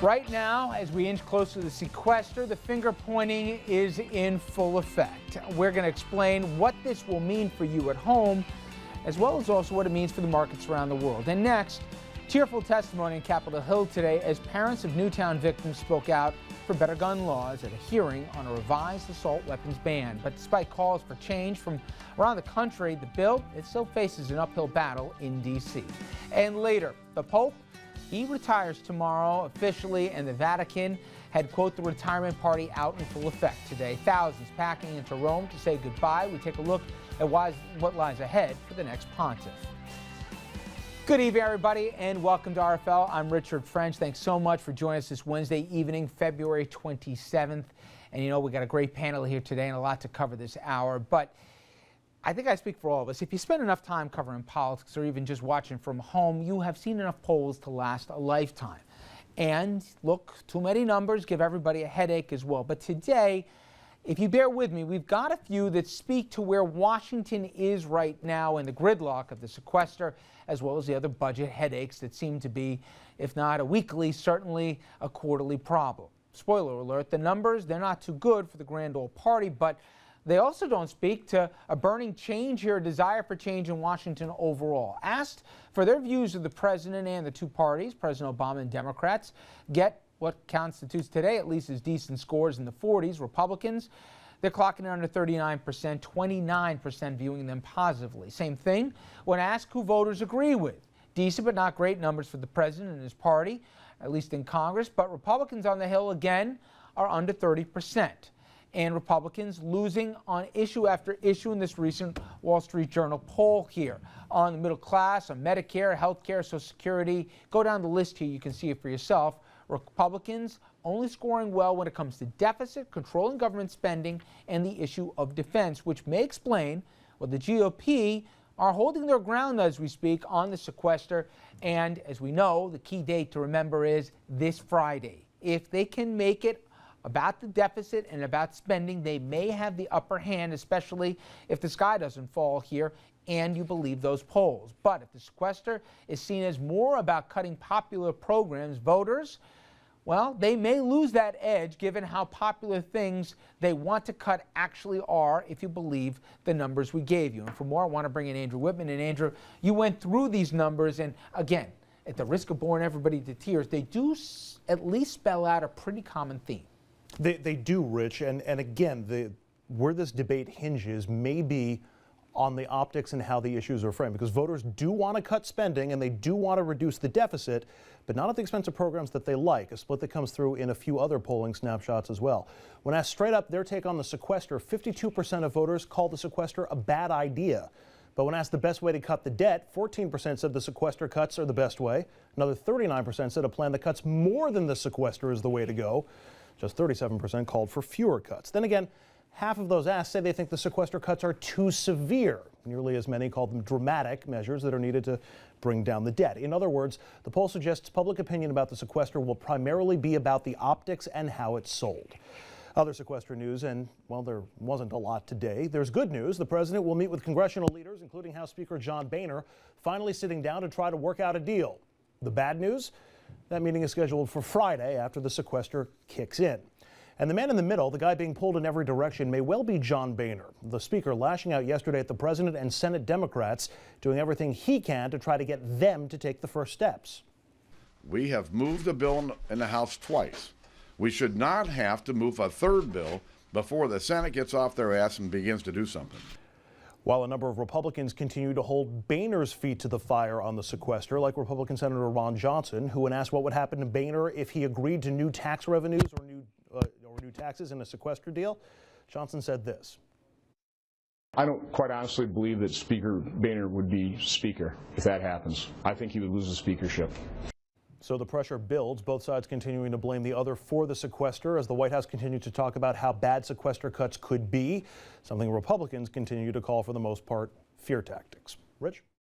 Right now, as we inch closer to the sequester, the finger pointing is in full effect. We're going to explain what this will mean for you at home, as well as also what it means for the markets around the world. And next, tearful testimony on Capitol Hill today as parents of Newtown victims spoke out for better gun laws at a hearing on a revised assault weapons ban. But despite calls for change from around the country, the bill, it still faces an uphill battle in D.C. And later, the Pope, he retires tomorrow officially, and the Vatican had, quote, the retirement party out in full effect today. Thousands packing into Rome to say goodbye. We take a look at what lies ahead for the next pontiff. Good evening, everybody, and welcome to RFL. I'm Richard French. Thanks so much for joining us this Wednesday evening, February 27th. And you know, we got a great panel here today and a lot to cover this hour. But I think I speak for all of us. If you spend enough time covering politics or even just watching from home, you have seen enough polls to last a lifetime. And look, too many numbers give everybody a headache as well. But today, if you bear with me, we've got a few that speak to where Washington is right now in the gridlock of the sequester, as well as the other budget headaches that seem to be, if not a weekly, certainly a quarterly problem. Spoiler alert, the numbers, they're not too good for the grand old party, but they also don't speak to a burning change here, a desire for change in Washington overall. Asked for their views of the president and the two parties, President Obama and Democrats, get what constitutes today at least as decent scores in the 40s. Republicans, they're clocking in under 39%, 29% viewing them positively. Same thing when asked who voters agree with. Decent but not great numbers for the president and his party, at least in Congress, but Republicans on the Hill again are under 30%. And Republicans losing on issue after issue in this recent Wall Street Journal poll here on the middle class, on Medicare, health care, Social Security. Go down the list here, you can see it for yourself. Republicans only scoring well when it comes to deficit, controlling government spending, and the issue of defense, which may explain why the GOP are holding their ground as we speak on the sequester. And as we know, the key date to remember is this Friday. If they can make it about the deficit and about spending, they may have the upper hand, especially if the sky doesn't fall here and you believe those polls. But if the sequester is seen as more about cutting popular programs, voters, well, they may lose that edge given how popular things they want to cut actually are, if you believe the numbers we gave you. And for more, I want to bring in Andrew Whitman. And Andrew, you went through these numbers, and again, at the risk of boring everybody to tears, they do at least spell out a pretty common theme. They do, Rich, and again, where this debate hinges may be on the optics and how the issues are framed, because voters do want to cut spending and they do want to reduce the deficit, but not at the expense of programs that they like, a split that comes through in a few other polling snapshots as well. When asked straight up their take on the sequester, 52% of voters called the sequester a bad idea. But when asked the best way to cut the debt, 14% said the sequester cuts are the best way. Another 39% said a plan that cuts more than the sequester is the way to go. Just 37% called for fewer cuts. Then again, half of those asked say they think the sequester cuts are too severe. Nearly as many called them dramatic measures that are needed to bring down the debt. In other words, the poll suggests public opinion about the sequester will primarily be about the optics and how it's sold. Other sequester news, and well, there wasn't a lot today. There's good news. The president will meet with congressional leaders, including House Speaker John Boehner, finally sitting down to try to work out a deal. The bad news? That meeting is scheduled for Friday after the sequester kicks in. And the man in the middle, the guy being pulled in every direction, may well be John Boehner, the speaker lashing out yesterday at the president and Senate Democrats, doing everything he can to try to get them to take the first steps. We have moved a bill in the House twice. We should not have to move a third bill before the Senate gets off their ass and begins to do something. While a number of Republicans continue to hold Boehner's feet to the fire on the sequester, like Republican Senator Ron Johnson, who, when asked what would happen to Boehner if he agreed to new tax revenues or new taxes in a sequester deal, Johnson said this. I don't quite honestly believe that Speaker Boehner would be Speaker if that happens. I think he would lose the speakership. So the pressure builds, both sides continuing to blame the other for the sequester as the White House continues to talk about how bad sequester cuts could be, something Republicans continue to call, for the most part, fear tactics. Rich?